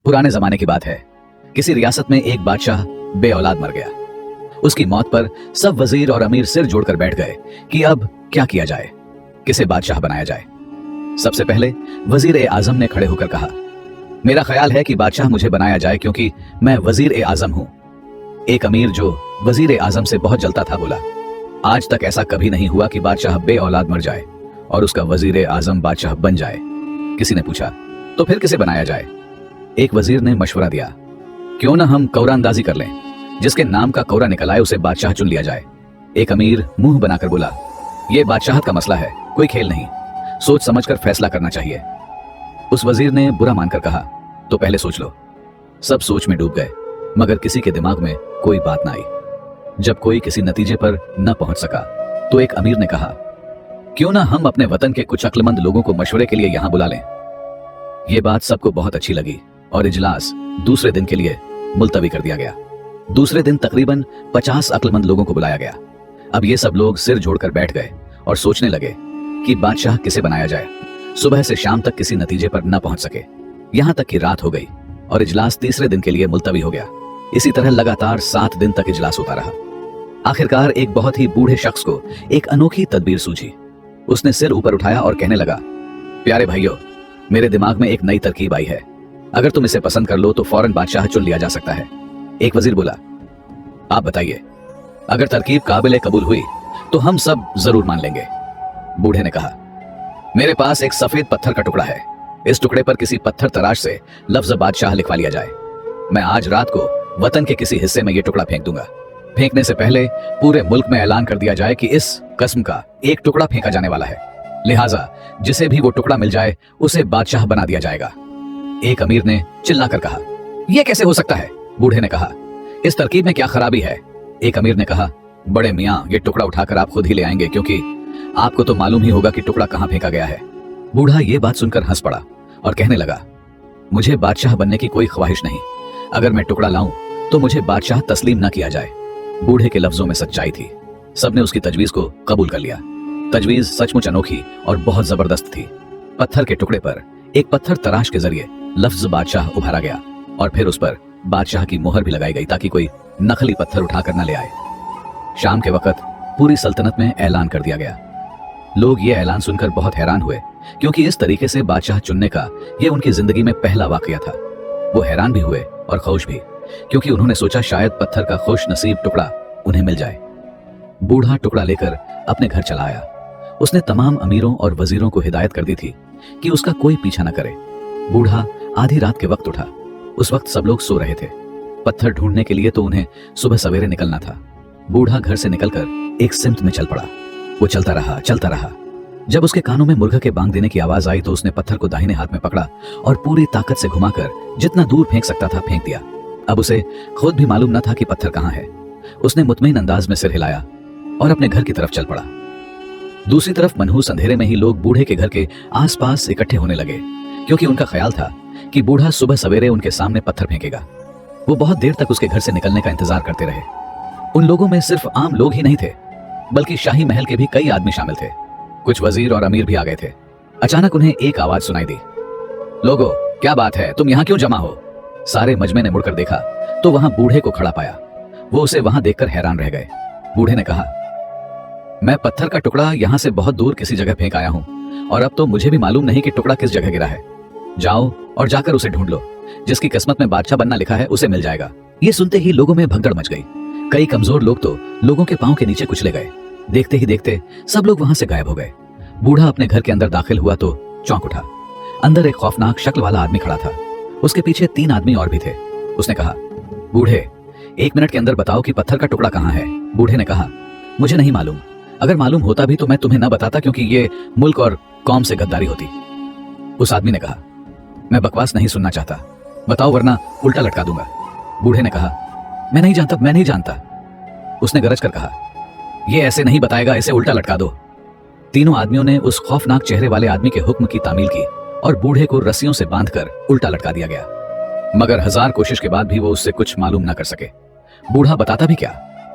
पुराने जमाने की बात है। किसी रियासत में एक बादशाह बे औलाद मर गया। उसकी मौत पर सब वजीर और अमीर सिर जोड़कर बैठ गए कि अब क्या किया जाए, किसे बादशाह बनाया जाए। सबसे पहले वजीर ए आजम ने खड़े होकर कहा, मेरा ख्याल है कि बादशाह मुझे बनाया जाए क्योंकि मैं वजीर ए आजम हूं। एक अमीर जो वजीर ए आजम से बहुत जलता था बोला, आज तक ऐसा कभी नहीं हुआ कि बादशाह बे औलाद मर जाए और उसका वजीर ए आजम बादशाह बन जाए। किसी ने पूछा, तो फिर किसे बनाया जाए? एक वजीर ने मशवरा दिया, क्यों ना हम कौरा अंदाजी कर लें, जिसके नाम का कौरा निकल आए उसे बादशाह चुन लिया जाए। एक अमीर मुंह बनाकर बोला, यह बादशाहत का मसला है, कोई खेल नहीं, सोच समझकर फैसला करना चाहिए। उस वजीर ने बुरा मानकर कहा, तो पहले सोच लो। सब सोच में डूब गए, मगर किसी के दिमाग में कोई बात ना आई। जब कोई किसी नतीजे पर न पहुंच सका तो एक अमीर ने कहा, क्यों ना हम अपने वतन के कुछ अक्लमंद लोगों को मशवरे के लिए यहां बुला लें। यह बात सबको बहुत अच्छी लगी और इजलास दूसरे दिन के लिए मुलतवी कर दिया गया। दूसरे दिन तकरीबन 50 अक्लमंद लोगों को बुलाया गया। अब ये सब लोग सिर जोड़कर बैठ गए और सोचने लगे कि बादशाह किसे बनाया जाए। सुबह से शाम तक किसी नतीजे पर न पहुंच सके, यहां तक कि रात हो गई और इजलास तीसरे दिन के लिए मुलतवी हो गया। इसी तरह लगातार 7 दिन तक इजलास होता रहा। आखिरकार एक बहुत ही बूढ़े शख्स को एक अनोखी तदबीर सूझी। उसने सिर ऊपर उठाया और कहने लगा, प्यारे भाइयों, मेरे दिमाग में एक नई तरकीब आई है। अगर तुम इसे पसंद कर लो तो फौरन बादशाह चुन लिया जा सकता है। एक वजीर बोला, आप बताइए, अगर तरकीब काबिल कबूल हुई तो हम सब जरूर मान लेंगे। बूढ़े ने कहा, मेरे पास एक सफेद पत्थर का टुकड़ा है, इस टुकड़े पर किसी पत्थर तराश से लफ्ज बादशाह लिखवा लिया जाए। मैं आज रात को वतन के किसी हिस्से में यह टुकड़ा फेंक दूंगा। फेंकने से पहले पूरे मुल्क में ऐलान कर दिया जाए कि इस कस्म का एक टुकड़ा फेंका जाने वाला है, लिहाजा जिसे भी वो टुकड़ा मिल जाए उसे बादशाह बना दिया जाएगा। एक अमीर ने चिल्लाकर कहा, यह कैसे हो सकता है? बूढ़े ने कहा, इस तरकीब में क्या खराबी है? एक अमीर ने कहा, बड़े मियां, ये टुकड़ा उठाकर आप खुद ही ले आएंगे क्योंकि आपको तो मालूम ही होगा कि टुकड़ा कहां फेंका गया है। बूढ़ा ये बात सुनकर हंस पड़ा और कहने लगा, मुझे बादशाह बनने की कोई ख्वाहिश नहीं। अगर मैं टुकड़ा लाऊं तो मुझे बादशाह तस्लीम न किया जाए। बूढ़े के लफ्जों में सच्चाई थी। सबने उसकी तजवीज को कबूल कर लिया। तजवीज सचमुच अनोखी और बहुत जबरदस्त थी। पत्थर के टुकड़े पर एक पत्थर तराश के जरिए लफ्ज बादशाह उभारा गया और फिर उस पर बादशाह की मोहर भी लगाई गई ताकि कोई नकली पत्थर उठाकर न ले आए। शाम के वक्त पूरी सल्तनत में ऐलान कर दिया गया। लोग ये ऐलान सुनकर बहुत हैरान हुए क्योंकि इस तरीके से बादशाह चुनने का यह उनकी जिंदगी में पहला वाकया था। वो हैरान भी हुए और खुश भी, क्योंकि उन्होंने सोचा शायद पत्थर का खुश नसीब टुकड़ा उन्हें मिल जाए। बूढ़ा टुकड़ा लेकर अपने घर चला आया। उसने तमाम अमीरों और वजीरों को हिदायत कर दी थी कि उसका कोई पीछा न करे। बूढ़ा आधी रात के वक्त उठा। उस वक्त सब लोग सो रहे थे। पत्थर ढूंढने के लिए तो उन्हें सुबह सवेरे निकलना था। बूढ़ा घर से निकलकर एक सिमत में चल पड़ा। वो चलता रहा, चलता रहा। जब उसके कानों में मुर्गा के बांग देने की आवाज आई तो उसने पत्थर को दाहिने हाथ में पकड़ा और पूरी ताकत से घुमाकर जितना दूर फेंक सकता था फेंक दिया। अब उसे खुद भी मालूम न था कि पत्थर कहां है। उसने मुतमईन अंदाज में सिर हिलाया और अपने घर की तरफ चल पड़ा। दूसरी तरफ मनहूस अंधेरे में ही लोग बूढ़े के घर के आसपास इकट्ठे होने लगे क्योंकि उनका ख्याल था कि बूढ़ा सुबह सवेरे उनके सामने पत्थर फेंकेगा। वो बहुत देर तक उसके घर से निकलने का इंतजार करते रहे। उन लोगों में सिर्फ आम लोग ही नहीं थे, बल्कि शाही महल के भी कई आदमी शामिल थे। कुछ वजीर और अमीर भी आ गए थे। अचानक उन्हें एक आवाज सुनाई दी, लोगो, क्या बात है, तुम यहां क्यों जमा हो? सारे मजमे ने मुड़कर देखा तो वहां बूढ़े को खड़ा पाया। वो उसे वहां देखकर हैरान रह गए। बूढ़े ने कहा, मैं पत्थर का टुकड़ा यहां से बहुत दूर किसी जगह फेंक आया हूं और अब तो मुझे भी मालूम नहीं कि टुकड़ा किस जगह गिरा है। जाओ और जाकर उसे ढूंढ लो। जिसकी किस्मत में बादशाह बनना लिखा है उसे मिल जाएगा। ये सुनते ही लोगों में भगदड़ मच गई। कई कमजोर लोग तो लोगों के पांव के नीचे कुचले गए। देखते ही देखते सब लोग वहां से गायब हो गए। बूढ़ा अपने घर के अंदर दाखिल हुआ तो चौंक उठा। अंदर एक खौफनाक शक्ल वाला आदमी खड़ा था। उसके पीछे 3 आदमी और भी थे। उसने कहा, बूढ़े, 1 मिनट के अंदर बताओ कि पत्थर का टुकड़ा कहां है। बूढ़े ने कहा, मुझे नहीं मालूम। अगर मालूम होता भी तो मैं तुम्हें न बताता क्योंकि ये मुल्क और कौम से गद्दारी होती। उस आदमी ने कहा, मैं बकवास नहीं सुनना चाहता, बताओ वरना उल्टा लटका दूंगा। बूढ़े ने कहा, मैं नहीं जानता, मैं नहीं जानता। उसने गरज कर कहा, ये ऐसे नहीं बताएगा, इसे उल्टा लटका दो। तीनों आदमियों ने उस खौफनाक चेहरे वाले आदमी के हुक्म की तामील की और बूढ़े को रस्सियों से बांधकर उल्टा लटका दिया गया। मगर 1000 कोशिश के बाद भी वो उससे कुछ मालूम ना कर सके। बूढ़ा बताता भी क्या,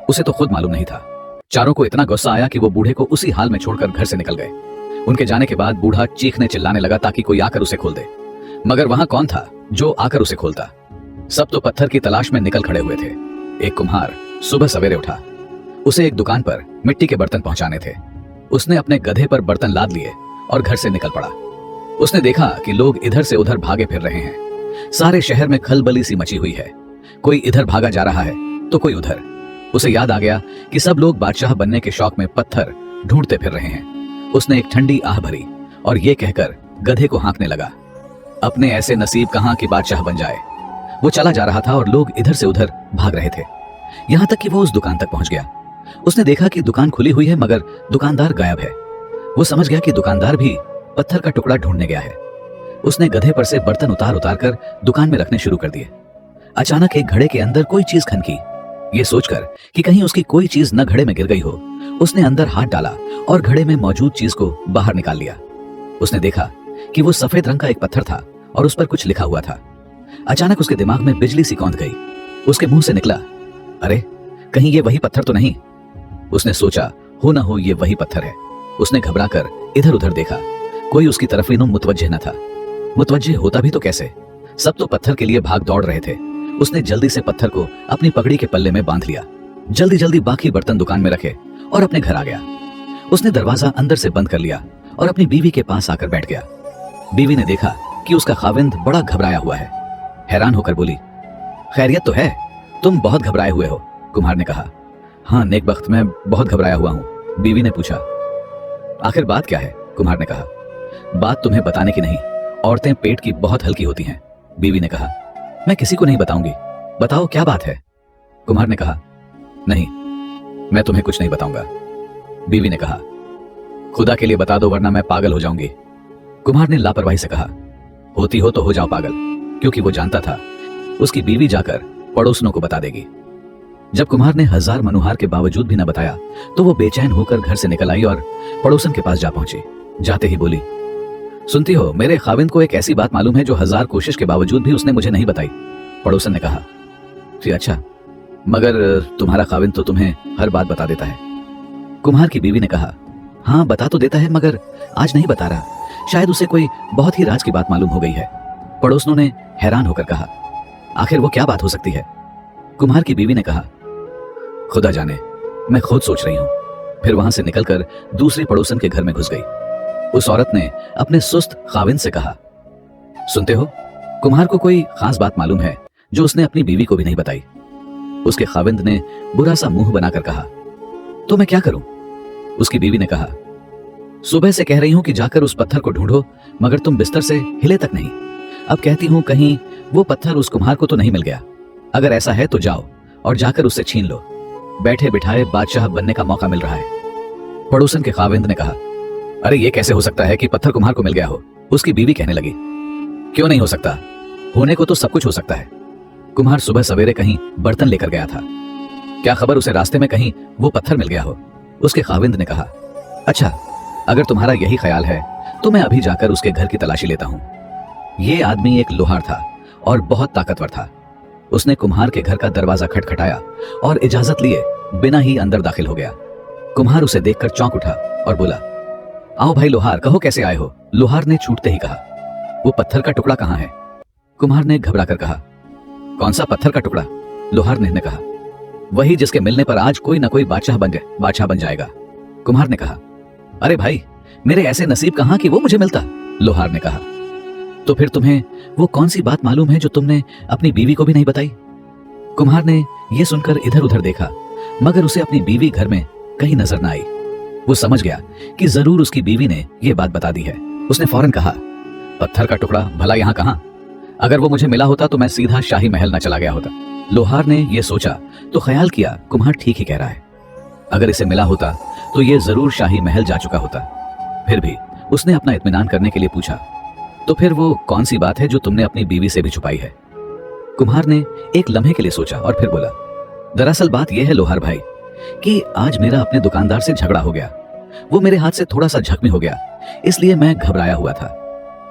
उसे तो खुद मालूम नहीं था। चारों को इतना गुस्सा आया कि वो बूढ़े को उसी हाल में छोड़कर घर से निकल गए। उनके जाने के बाद बूढ़ा चीखने चिल्लाने लगा ताकि कोई आकर उसे खोल दे। मगर वहां कौन था जो आकर उसे खोलता? सब तो पत्थर की तलाश में निकल खड़े हुए थे। एक कुम्हार सुबह सवेरे उठा। उसे एक दुकान पर मिट्टी के बर्तन पहुंचाने थे। उसने अपने गधे पर बर्तन लाद लिए और घर से निकल पड़ा। उसने देखा कि लोग इधर से उधर भागे फिर रहे हैं। सारे शहर में खलबली सी मची हुई है। कोई इधर भागा जा रहा है तो कोई उधर। उसे याद आ गया कि सब लोग बादशाह बनने के शौक में पत्थर ढूंढते फिर रहे हैं। उसने एक ठंडी आह भरी और ये कहकर गधे को हाँकने लगा, अपने ऐसे नसीब कहां कि बादशाह बन जाए। वो चला जा रहा था और लोग इधर से उधर भाग रहे थे, यहां तक कि वो उस दुकान तक पहुंच गया। उसने देखा कि दुकान खुली हुई है मगर दुकानदार गायब है। वो समझ गया कि दुकानदार भी पत्थर का टुकड़ा ढूंढने गया है। उसने गधे पर से बर्तन उतार उतार कर दुकान में रखने शुरू कर दिए। अचानक एक घड़े के अंदर कोई चीज खनकी। ये सोचकर कि कहीं उसकी कोई चीज न घड़े में गिर गई हो, उसने अंदर हाथ डाला और घड़े में मौजूद चीज को बाहर निकाल लिया। उसने देखा कि वो सफेद रंग का एक पत्थर था और उस पर कुछ लिखा हुआ था। अचानक उसके दिमाग में बिजली सी कौंध गई। उसके मुंह से निकला, अरे कहीं ये वही पत्थर तो नहीं? उसने सोचा, हो ना हो ये वही पत्थर है। उसने घबराकर इधर उधर देखा। कोई उसकी तरफ इन्हों मुतवज्जे न था। मुतवज्जे होता भी तो कैसे? सब तो पत्थर के लिए भाग दौड़ रहे थे। उसने जल्दी से पत्थर को अपनी पगड़ी के पल्ले में बांध लिया। जल्दी जल्दी बाकी बर्तन दुकान में रखे और अपने घर आ गया। उसने दरवाजा अंदर से बंद कर लिया और अपनी बीवी के पास आकर बैठ गया। बीवी ने देखा कि उसका खाविंद बड़ा घबराया हुआ है। हैरान होकर बोली, खैरियत तो है? तुम बहुत घबराए हुए हो। कुम्हार ने कहा, हाँ नेकबख्त, मैं बहुत घबराया हुआ हूं। बीवी ने पूछा, आखिर बात क्या है? कुम्हार ने कहा, बात तुम्हें बताने की नहीं, औरतें पेट की बहुत हल्की होती हैं। बीवी ने कहा, मैं किसी को नहीं बताऊंगी, बताओ क्या बात है? कुम्हार ने कहा, नहीं मैं तुम्हें कुछ नहीं बताऊंगा। बीवी ने कहा, खुदा के लिए बता दो वरना मैं पागल हो जाऊंगी। कुम्हार ने लापरवाही से कहा, होती हो तो हो जाओ पागल, क्योंकि वो जानता था उसकी बीवी जाकर पड़ोसनों को बता देगी। जब कुम्हार ने 1000 मनुहार के बावजूद भी न बताया तो वो बेचैन होकर घर से निकल आई और पड़ोसन के पास जा पहुंची। जाते ही बोली, सुनती हो, मेरे खाविंद को एक ऐसी बात मालूम है जो 1000 कोशिश के बावजूद भी उसने मुझे नहीं बताई। पड़ोसन ने कहा, जी अच्छा, मगर तुम्हारा खाविंद तो तुम्हें हर बात बता देता है। कुम्हार की बीवी ने कहा, हाँ बता तो देता है मगर आज नहीं बता रहा, शायद उसे कोई बहुत ही राज की बात मालूम हो गई है। पड़ोसनों ने हैरान होकर कहा, आखिर वो क्या बात हो सकती है? कुम्हार की बीवी ने कहा, खुदा जाने, मैं खुद सोच रही हूं। फिर वहां से निकलकर दूसरी पड़ोसन के घर में घुस गई। उस औरत ने अपने सुस्त खाविंद से कहा, सुनते हो, कुम्हार को कोई खास बात मालूम है जो उसने अपनी बीवी को भी नहीं बताई। उसके खाविंद ने बुरा सा मुंह बनाकर कहा, तो मैं क्या करूं? उसकी बीवी ने कहा, सुबह से कह रही हूं कि जाकर उस पत्थर को ढूंढो, मगर तुम बिस्तर से हिले तक नहीं। अब कहती हूं कहीं वो पत्थर उस कुम्हार को तो नहीं मिल गया। अगर ऐसा है तो जाओ और जाकर उससे छीन लो। बैठे बिठाए बादशाह बनने का मौका मिल रहा है। पड़ोसन के खाविंद ने कहा, अरे ये कैसे हो सकता है कि पत्थर कुम्हार को मिल गया हो? उसकी बीवी कहने लगी, क्यों नहीं हो सकता? होने को तो सब कुछ हो सकता है। कुम्हार सुबह सवेरे कहीं बर्तन लेकर गया था, क्या खबर उसे रास्ते में कहीं वो पत्थर मिल गया हो? उसके खाविंद ने कहा, अच्छा अगर तुम्हारा यही ख्याल है तो मैं अभी जाकर उसके घर की तलाशी लेता हूं। ये आदमी एक लोहार था और बहुत ताकतवर था। उसने कुम्हार के घर का दरवाजा खटखटाया और इजाजत लिए बिना ही अंदर दाखिल हो गया। कुम्हार उसे देखकर चौंक उठा और बोला, आओ भाई लोहार, कहो कैसे आए हो? लोहार ने छूटते ही कहा, वो पत्थर का टुकड़ा कहां है? कुम्हार ने घबरा कर कहा, कौन सा पत्थर का टुकड़ा? लोहार ने कहा, वही जिसके मिलने पर आज कोई ना कोई बादशाह बन जाएगा। कुम्हार ने कहा, अरे भाई, मेरे ऐसे नसीब कहां कि वो मुझे मिलता। लोहार ने कहा, तो फिर तुम्हें वो कौन सी बात मालूम है जो तुमने अपनी बीवी को भी नहीं बताई? कुम्हार ने यह सुनकर इधर उधर देखा, मगर उसे अपनी बीवी घर में कहीं नजर न आई। वो समझ गया कि जरूर उसकी बीवी ने यह बात बता दी है। उसने फौरन कहा, पत्थर का टुकड़ा भला यहां कहां? अगर वो मुझे मिला होता तो मैं सीधा शाही महल न चला गया होता। लोहार ने यह सोचा तो ख्याल किया, कुम्हार ठीक ही कह रहा है। अगर इसे मिला होता तो यह जरूर शाही महल जा चुका होता। फिर भी उसने अपना इत्मीनान करने के लिए पूछा, तो फिर वो कौन सी बात है जो तुमने अपनी बीवी से भी छुपाई है? कुम्हार ने एक लम्हे के लिए सोचा और फिर बोला, दरअसल बात यह है लोहार भाई कि आज मेरा अपने दुकानदार से झगड़ा हो गया। वो मेरे हाथ से थोड़ा सा जख्मी हो गया, इसलिए मैं घबराया हुआ था।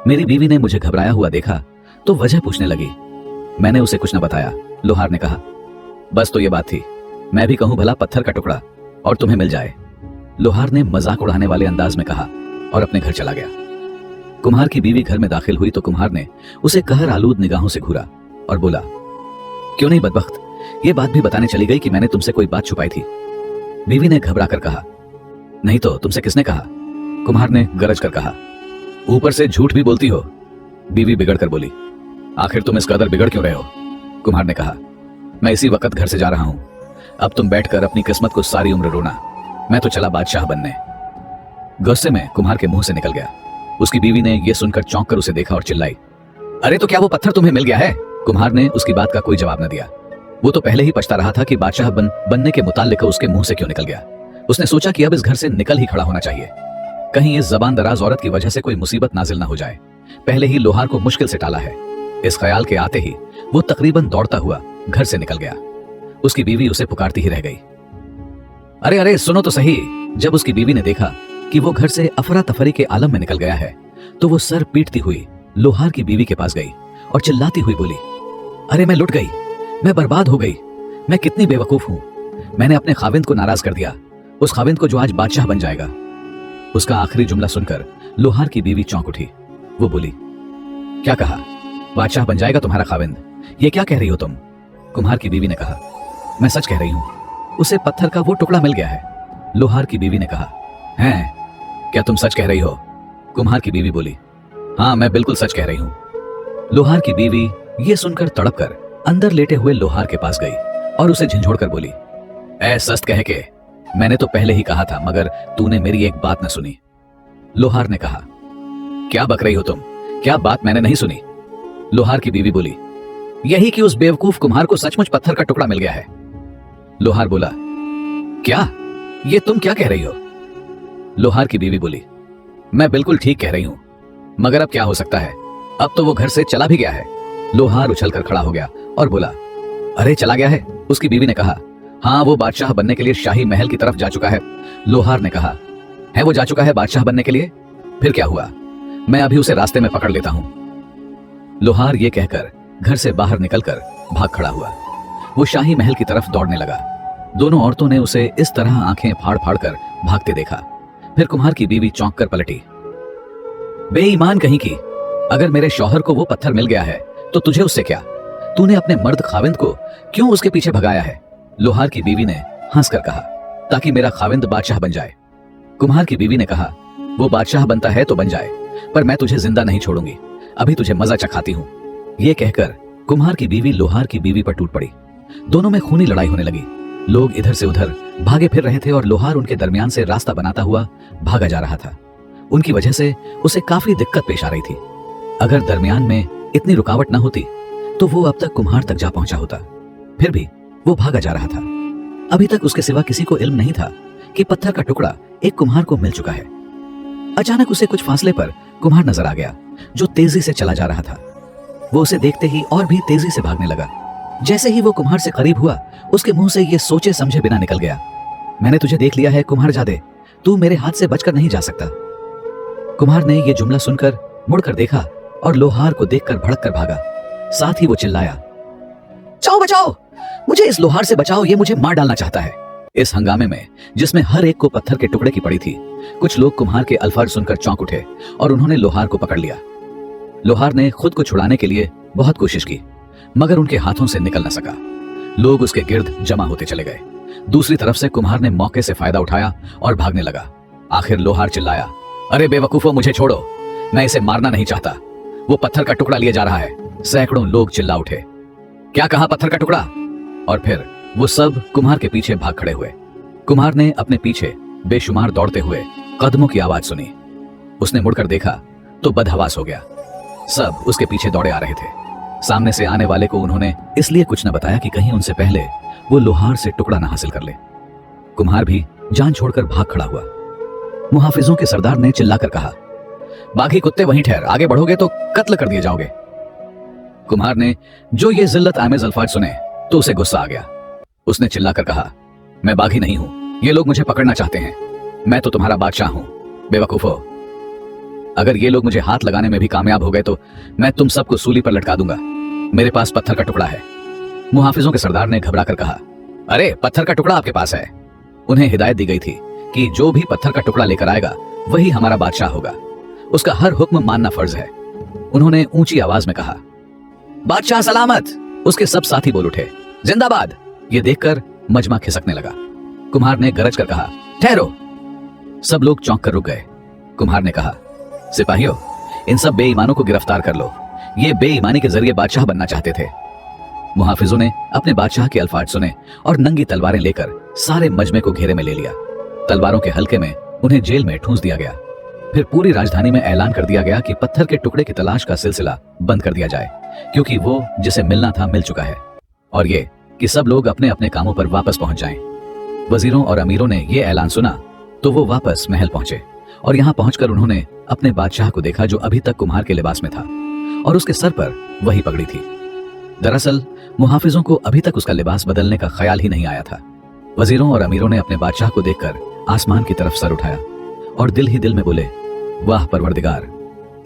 मेरी बीवी ने मुझे घबराया हुआ देखा तो वजह पूछने लगी। मैंने उसे कुछ न बताया। लोहार ने कहा, बस तो ये बात थी, मैं भी कहूं भला पत्थर का टुकड़ा और तुम्हें मिल जाए। लोहार ने मजाक उड़ाने वाले अंदाज में कहा और अपने घर चला गया। कुम्हार की बीवी घर में दाखिल हुई तो कुम्हार ने उसे कहर आलूद निगाहों से घूरा और बोला, क्यों नहीं बदबख्त, ये बात भी बताने चली गई कि मैंने तुमसे कोई बात छुपाई थी। बीवी ने घबरा कर कहा, नहीं तो तुमसे किसने कहा? कुम्हार ने गरज कर कहा, ऊपर से झूठ भी बोलती हो। बीवी बिगड़ कर बोली, आखिर तुम इस कदर बिगड़ क्यों रहे हो? कुम्हार ने कहा, मैं इसी वक्त घर से जा रहा हूं। अब तुम बैठकर अपनी किस्मत को सारी उम्र रोना, मैं तो चला बादशाह बनने। गुस्से में कुम्हार के मुंह से निकल गया। उसकी बीवी ने यह सुनकर चौंक कर उसे देखा और चिल्लाई, अरे तो क्या वो पत्थर तुम्हें मिल गया है? कुम्हार ने उसकी बात का कोई जवाब न दिया। वो तो पहले ही पछता रहा था कि बादशाह बनने के मुताल्लिक उसके मुंह से क्यों निकल गया। उसने सोचा कि अब इस घर से निकल ही खड़ा होना चाहिए, कहीं इस जबान दराज औरत की वजह से कोई मुसीबत नाजिल ना हो जाए। पहले ही लोहार को मुश्किल से टाला है। इस ख्याल के आते ही वो तकरीबन दौड़ता हुआ घर से निकल गया। उसकी बीवी उसे पुकारती ही रह गई, अरे अरे सुनो तो सही। जब उसकी बीवी ने देखा कि वो घर से अफरा तफरी के आलम में निकल गया है तो वो सर पीटती हुई लोहार की बीवी के पास गई और चिल्लाती हुई बोली, अरे मैं लुट गई, मैं बर्बाद हो गई, मैं कितनी बेवकूफ हूं। मैंने अपने खाविंद को नाराज कर दिया, उस खाविंद को जो आज बादशाह बन जाएगा। उसका आखिरी जुमला सुनकर लोहार की बीवी चौंक उठी। वो बोली, क्या कहा? बादशाह बन जाएगा तुम्हारा खाविंद? ये क्या कह रही हो तुम? कुम्हार की बीवी ने कहा, मैं सच कह रही हूं, उसे पत्थर का वो टुकड़ा मिल गया है। लोहार की बीवी ने कहा, हैं? क्या तुम सच कह रही हो? कुम्हार की बीवी बोली, हाँ मैं बिल्कुल सच कह रही हूं। लोहार की बीवी ये सुनकर तड़प कर अंदर लेटे हुए लोहार के पास गई और उसे झंझोड़ कर बोली, ऐ सस्त कह के, मैंने तो पहले ही कहा था मगर तूने मेरी एक बात न सुनी। लोहार ने कहा, क्या बक रही हो तुम? क्या बात मैंने नहीं सुनी? लोहार की बीवी बोली, यही कि उस बेवकूफ कुम्हार को सचमुच पत्थर का टुकड़ा मिल गया है। लोहार बोला, क्या? ये तुम क्या कह रही हो? लोहार की बीवी बोली, मैं बिल्कुल ठीक कह रही हूं, मगर अब क्या हो सकता है, अब तो वो घर से चला भी गया है। लोहार उछलकर खड़ा हो गया और बोला, अरे चला गया है? उसकी बीवी ने कहा, हाँ वो बादशाह बनने के लिए शाही महल की तरफ जा चुका है। लोहार ने कहा, है वो जा चुका है बादशाह बनने के लिए? फिर क्या हुआ? मैं अभी उसे रास्ते में पकड़ लेता हूं। लोहार ये कहकर घर से बाहर निकलकर भाग खड़ा हुआ। वो शाही महल की तरफ दौड़ने लगा। दोनों औरतों ने उसे इस तरह आंखें फाड़ फाड़ कर भागते देखा। फिर कुम्हार की बीवी चौंक कर पलटी, बेईमान कहीं की, अगर मेरे शौहर को वो पत्थर मिल गया है तो तुझे उससे क्या? तूने अपने मर्द खाविंद को क्यों उसके पीछे भगाया है? लोहार की बीवी ने हंसकर कहा, ताकि मेरा खाविंद बादशाह बन जाए। कुम्हार की बीवी ने कहा, वो बादशाह बनता है तो बन जाए, पर मैं तुझे जिंदा नहीं छोड़ूंगी, अभी तुझे मजा चखाती हूं। यह कहकर कुम्हार की बीवी लोहार की बीवी पर टूट पड़ी। दोनों में खूनी लड़ाई होने लगी। लोग इधर से उधर भागे फिर रहे थे और लोहार उनके दरमियान से रास्ता बनाता हुआ भागा जा रहा था। उनकी वजह से उसे काफी दिक्कत पेश आ रही थी। अगर दरमियान में इतनी रुकावट न होती तो वो अब तक कुम्हार तक जा पहुंचा होता। फिर भी वो भागा जा रहा था। अभी तक उसके सिवा किसी को इल्म नहीं था कि पत्थर का टुकड़ा एक कुम्हार को मिल चुका है। अचानक उसे कुछ फासले पर कुम्हार नजर आ गया जो तेजी से चला जा रहा था। वो उसे देखते ही और भी तेजी से भागने लगा। जैसे ही वो कुम्हार से करीब हुआ, उसके मुंह से ये सोचे समझे बिना निकल गया, मैंने तुझे देख लिया है कुम्हार जादे, तू मेरे हाथ से बचकर नहीं जा सकता। कुम्हार ने यह जुमला सुनकर मुड़कर देखा और लोहार को देखकर भड़क कर भागा। साथ ही वो चिल्लाया, बचाओ बचाओ, मुझे इस लोहार से बचाओ, ये मुझे मार डालना चाहता है। इस हंगामे में जिसमें हर एक को पत्थर के टुकड़े की पड़ी थी, कुछ लोग कुम्हार के अल्फाज सुनकर चौंक उठे और उन्होंने लोहार को पकड़ लिया। लोहार ने खुद को छुड़ाने के लिए बहुत कोशिश की, मगर उनके हाथों से निकल न सका। लोग उसके गिर्द जमा होते चले गए। दूसरी तरफ से कुम्हार ने मौके से फायदा उठाया और भागने लगा। आखिर लोहार चिल्लाया, अरे बेवकूफो, मुझे छोड़ो, मैं इसे मारना नहीं चाहता, वो पत्थर का टुकड़ा लिए जा रहा है। सैकड़ों लोग चिल्ला उठे, क्या कहा? पत्थर का टुकड़ा? और फिर वो सब कुम्हार के पीछे भाग खड़े हुए। कुम्हार ने अपने पीछे बेशुमार दौड़ते हुए कदमों की आवाज सुनी। उसने मुड़कर देखा तो बदहवास हो गया। सब उसके पीछे दौड़े आ रहे थे। सामने से आने वाले को उन्होंने इसलिए कुछ न बताया कि कहीं उनसे पहले वो लोहार से टुकड़ा न हासिल कर ले। कुम्हार भी जान छोड़कर भाग खड़ा हुआ। मुहाफिजों के सरदार ने चिल्लाकर कहा, बागी कुत्ते वहीं ठहर, आगे बढ़ोगे तो कत्ल कर दिए जाओगे। कुम्हार ने जो ये जिल्लत आमेज अल्फाज सुने तो उसे गुस्सा आ गया। उसने चिल्लाकर कहा, मैं बागी नहीं हूं, ये लोग मुझे पकड़ना चाहते हैं, मैं तो तुम्हारा बादशाह हूं। बेवकूफो, अगर ये लोग मुझे हाथ लगाने में भी कामयाब हो गए तो मैं तुम सबको सूली पर लटका दूंगा। मेरे पास पत्थर का टुकड़ा है। मुहाफिजों के सरदार ने घबरा कर कहा, अरे पत्थर का टुकड़ा आपके पास है? उन्हें हिदायत दी गई थी कि जो भी पत्थर का टुकड़ा लेकर आएगा वही हमारा बादशाह होगा। उसका हर हुक्म मानना फर्ज है। उन्होंने ऊंची आवाज में कहा, बादशाह सलामत। उसके सब साथी बोल उठे, जिंदाबाद। ये देखकर मजमा खिसकने लगा। कुम्हार ने गरज कर कहा, ठहरो। सब लोग चौंक कर रुक गए। कुम्हार ने कहा, सिपाहियों, इन सब बेईमानों को गिरफ्तार कर लो। ये बेईमानी के जरिए बादशाह बनना चाहते थे। मुहाफिजों ने अपने बादशाह के अल्फाज सुने और नंगी तलवारें लेकर सारे मजमे को घेरे में ले लिया। तलवारों के हल्के में उन्हें जेल में ठूंस दिया गया। फिर पूरी राजधानी में ऐलान कर दिया गया कि पत्थर के टुकड़े की तलाश का सिलसिला बंद कर दिया जाए, क्योंकि वो जिसे मिलना था मिल चुका है, और ये कि सब लोग अपने अपने कामों पर वापस पहुंच जाएं। वजीरों और अमीरों ने यह ऐलान सुना तो वो वापस महल पहुंचे, और यहां पहुंचकर उन्होंने अपने बादशाह को देखा जो अभी तक कुम्हार के लिबास में था और उसके सर पर वही पगड़ी थी। दरअसल मुहाफिजों को अभी तक उसका लिबास बदलने का ख्याल ही नहीं आया था। वजीरों और अमीरों ने अपने बादशाह को देखकर आसमान की तरफ सर उठाया और दिल ही दिल में बोले, वाह परवरदिगार,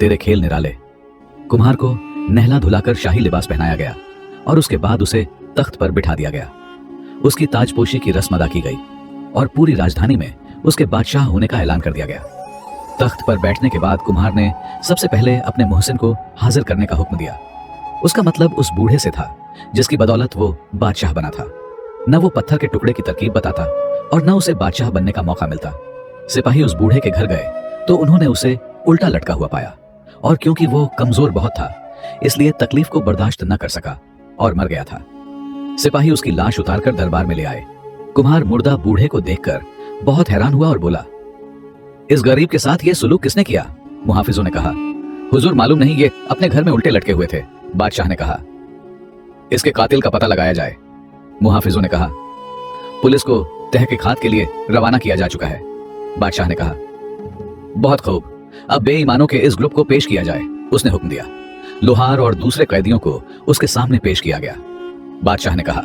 तेरे खेल निराले। कुम्हार को नहला धुलाकर शाही लिबास पहनाया गया और उसके बाद उसे तख्त पर बिठा दिया गया। उसकी ताजपोशी की रस्म अदा की गई और पूरी राजधानी में उसके बादशाह होने का ऐलान कर दिया गया। तख्त पर बैठने के बाद कुम्हार ने सबसे पहले अपने मोहसिन को हाजिर करने का हुक्म दिया। उसका मतलब उस बूढ़े से था जिसकी बदौलत वो बादशाह बना था। न वो पत्थर के टुकड़े की तरकीब बताता और न उसे बादशाह बनने का मौका मिलता। सिपाही उस बूढ़े के घर गए तो उन्होंने उसे उल्टा लटका हुआ पाया, और क्योंकि वो कमजोर बहुत था इसलिए तकलीफ को बर्दाश्त न कर सका और मर गया था। सिपाही उसकी लाश उतारकर दरबार में ले आए। कुम्हार मुर्दा बूढ़े को देखकर बहुत हैरान हुआ और बोला, इस गरीब के साथ ये सुलूक किसने किया? मुहाफिजों ने कहा, हुजूर मालूम नहीं, ये अपने घर में उल्टे लटके हुए थे। बादशाह ने कहा, इसके कातिल का पता लगाया जाए। मुहाफिजों ने कहा, पुलिस को तहकीकात के लिए रवाना किया जा चुका है। बादशाह ने कहा, बहुत खूब, अब बेईमानों के इस ग्रुप को पेश किया जाए। उसने हुक्म दिया। लोहार और दूसरे कैदियों को उसके सामने पेश किया गया। बादशाह ने कहा,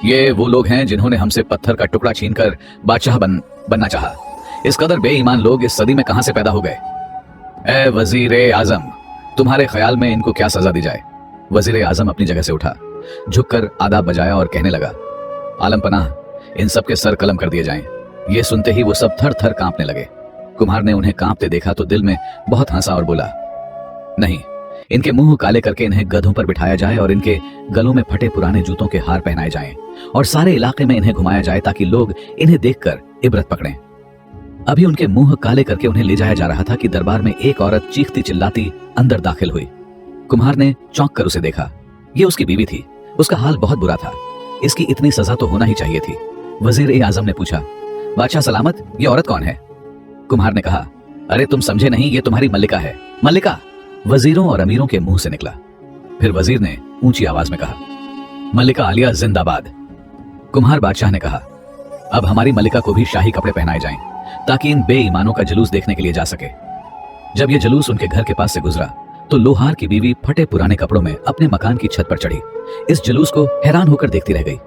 ये वो लोग हैं जिन्होंने हमसे पत्थर का टुकड़ा छीनकर बादशाह बनना चाहा। इस कदर बेईमान लोग इस सदी में कहां से पैदा हो गए? ए वजीर आजम, तुम्हारे ख्याल में इनको क्या सजा दी जाए? वजीर आजम अपनी जगह से उठा, झुककर आदाब बजाया और कहने लगा, आलम पनाह, इन सब के सर कलम कर दिए जाएं। ये सुनते ही वो सब थर थर कांपने लगे। कुम्हार ने उन्हें कांपते देखा तो दिल में बहुत हंसा और बोला, नहीं, इनके मुंह काले करके इन्हें गधों पर बिठाया जाए और इनके गलों में फटे पुराने जूतों के हार पहनाए जाएं और सारे इलाके में इन्हें घुमाया जाए ताकि लोग इन्हें देखकर इबरत पकड़ें। अभी उनके मुंह काले करके उन्हें ले जाया जा रहा था कि दरबार में एक औरत चीखती चिल्लाती अंदर दाखिल हुई। कुम्हार ने चौंक कर उसे देखा। ये उसकी बीवी थी। उसका हाल बहुत बुरा था। इसकी इतनी सजा तो होना ही चाहिए थी। वजीर आजम ने पूछा, बादशाह सलामत, ये औरत कौन है? कुम्हार ने कहा, अरे तुम समझे नहीं, ये तुम्हारी मल्लिका है। मल्लिका? वजीरों और अमीरों के मुंह से निकला। फिर वजीर ने ऊंची आवाज में कहा, मल्लिका आलिया जिंदाबाद। कुम्हार बादशाह ने कहा, अब हमारी मल्लिका को भी शाही कपड़े पहनाए जाएं ताकि इन बेईमानों का जुलूस देखने के लिए जा सके। जब यह जुलूस उनके घर के पास से गुजरा तो लोहार की बीवी फटे पुराने कपड़ों में अपने मकान की छत पर चढ़ी। इस जुलूस को हैरान होकर देखती रह गई।